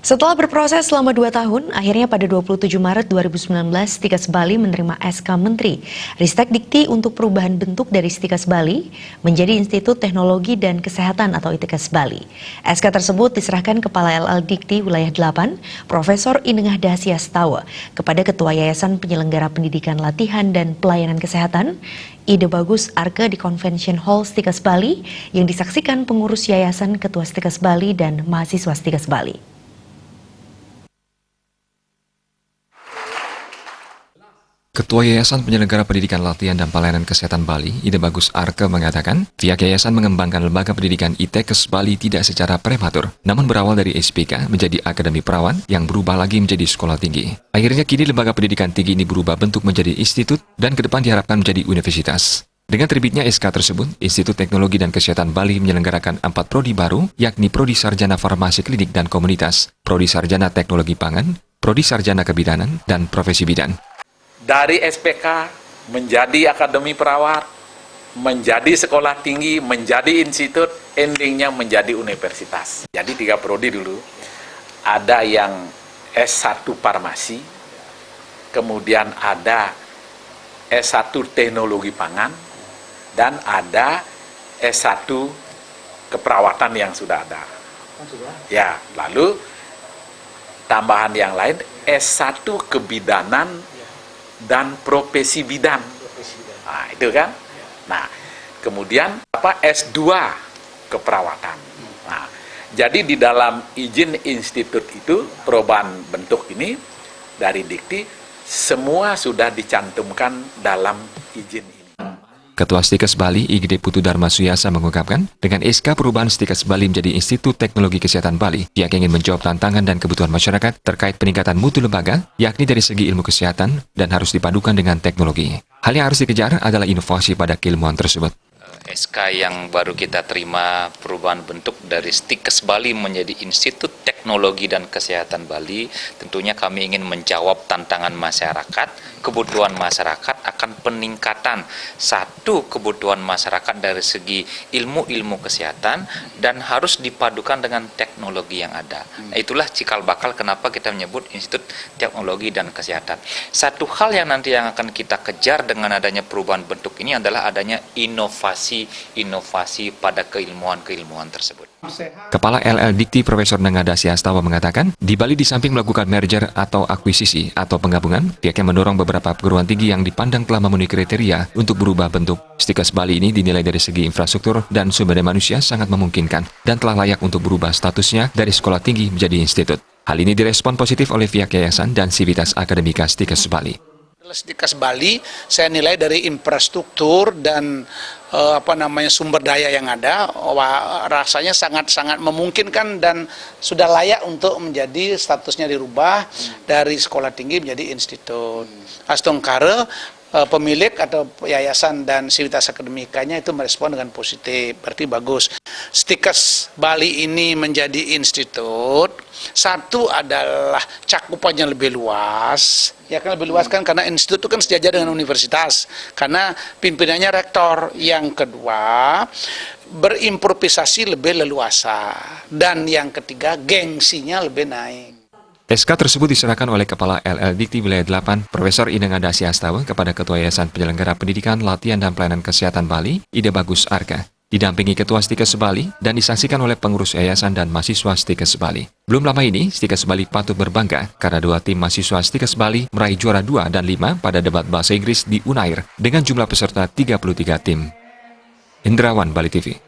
Setelah berproses selama 2 tahun, akhirnya pada 27 Maret 2019, Stikes Bali menerima SK Menteri Ristek Dikti untuk perubahan bentuk dari Stikes Bali menjadi Institut Teknologi dan Kesehatan atau ITKes Bali. SK tersebut diserahkan Kepala LL Dikti Wilayah 8, Profesor Inengah Dahsia Setawa, kepada Ketua Yayasan Penyelenggara Pendidikan Latihan dan Pelayanan Kesehatan, Ide Bagus Arke di Convention Hall Stikes Bali, yang disaksikan pengurus Yayasan, Ketua Stikes Bali, dan mahasiswa Stikes Bali. Ketua Yayasan Penyelenggara Pendidikan Latihan dan Pelayanan Kesehatan Bali, Ide Bagus Arke, mengatakan pihak yayasan mengembangkan lembaga pendidikan ITKes Bali tidak secara prematur, namun berawal dari SPK menjadi Akademi Perawan yang berubah lagi menjadi sekolah tinggi. Akhirnya kini lembaga pendidikan tinggi ini berubah bentuk menjadi institut dan ke depan diharapkan menjadi universitas. Dengan terbitnya SK tersebut, Institut Teknologi dan Kesehatan Bali menyelenggarakan 4 prodi baru, yakni Prodi Sarjana Farmasi Klinik dan Komunitas, Prodi Sarjana Teknologi Pangan, Prodi Sarjana Kebidanan, dan Profesi Bidan. Dari SPK menjadi akademi perawat, menjadi sekolah tinggi, menjadi institut, endingnya menjadi universitas. Jadi 3 prodi dulu. Ada yang S1 farmasi, kemudian ada S1 teknologi pangan, dan ada S1 keperawatan yang sudah ada. Ya, lalu tambahan yang lain S1 kebidanan dan profesi bidan. Nah, itu kan. Nah, kemudian S2 keperawatan. Nah, jadi di dalam izin institut itu perubahan bentuk ini dari Dikti semua sudah dicantumkan dalam izin ini. Ketua Stikes Bali, IGD Putu Dharma Suyasa, mengungkapkan, dengan SK perubahan Stikes Bali menjadi Institut Teknologi Kesehatan Bali, pihak ingin menjawab tantangan dan kebutuhan masyarakat terkait peningkatan mutu lembaga, yakni dari segi ilmu kesehatan dan harus dipadukan dengan teknologi. Hal yang harus dikejar adalah inovasi pada keilmuan tersebut. SK yang baru kita terima perubahan bentuk dari Stikes Bali menjadi Institut Teknologi dan Kesehatan Bali, tentunya kami ingin menjawab tantangan masyarakat, kebutuhan masyarakat akan peningkatan kebutuhan masyarakat dari segi ilmu-ilmu kesehatan dan harus dipadukan dengan teknologi yang ada. Nah, itulah cikal bakal kenapa kita menyebut Institut Teknologi dan Kesehatan. Satu hal yang nanti yang akan kita kejar dengan adanya perubahan bentuk ini adalah adanya inovasi pada keilmuan-keilmuan tersebut. Kepala LL Dikti Profesor Inengah Dahsia Setawa mengatakan, di Bali di samping melakukan merger atau akuisisi atau penggabungan, pihaknya mendorong beberapa perguruan tinggi yang dipandang telah memenuhi kriteria untuk berubah bentuk. Stikes Bali ini dinilai dari segi infrastruktur dan sumber daya manusia sangat memungkinkan dan telah layak untuk berubah statusnya dari sekolah tinggi menjadi institut. Hal ini direspon positif oleh pihak yayasan dan Sivitas Akademika Stikes Bali. Stikes Bali, saya nilai dari infrastruktur dan sumber daya yang ada, rasanya sangat-sangat memungkinkan dan sudah layak untuk menjadi statusnya dirubah dari sekolah tinggi menjadi institut. Astongkare, pemilik atau yayasan dan Sivitas Akademikanya itu merespon dengan positif, berarti bagus. Stikes Bali ini menjadi institut, satu adalah cakupannya lebih luas, ya kan lebih luas kan karena institut itu kan sejajar dengan universitas, karena pimpinannya rektor. Yang kedua, berimprovisasi lebih leluasa, dan yang ketiga, gengsinya lebih naik. SK tersebut diserahkan oleh Kepala LL Dikti Wilayah 8, Profesor Inengah Dahsia Setawa, kepada Ketua Yayasan Penyelenggara Pendidikan Latihan dan Pelayanan Kesehatan Bali, Ide Bagus Arke, didampingi Ketua Stikes Bali dan disaksikan oleh pengurus yayasan dan mahasiswa Stikes Bali. Belum lama ini, Stikes Bali patut berbangga karena 2 tim mahasiswa Stikes Bali meraih juara 2 dan 5 pada debat bahasa Inggris di Unair dengan jumlah peserta 33 tim. Indrawan, Bali TV.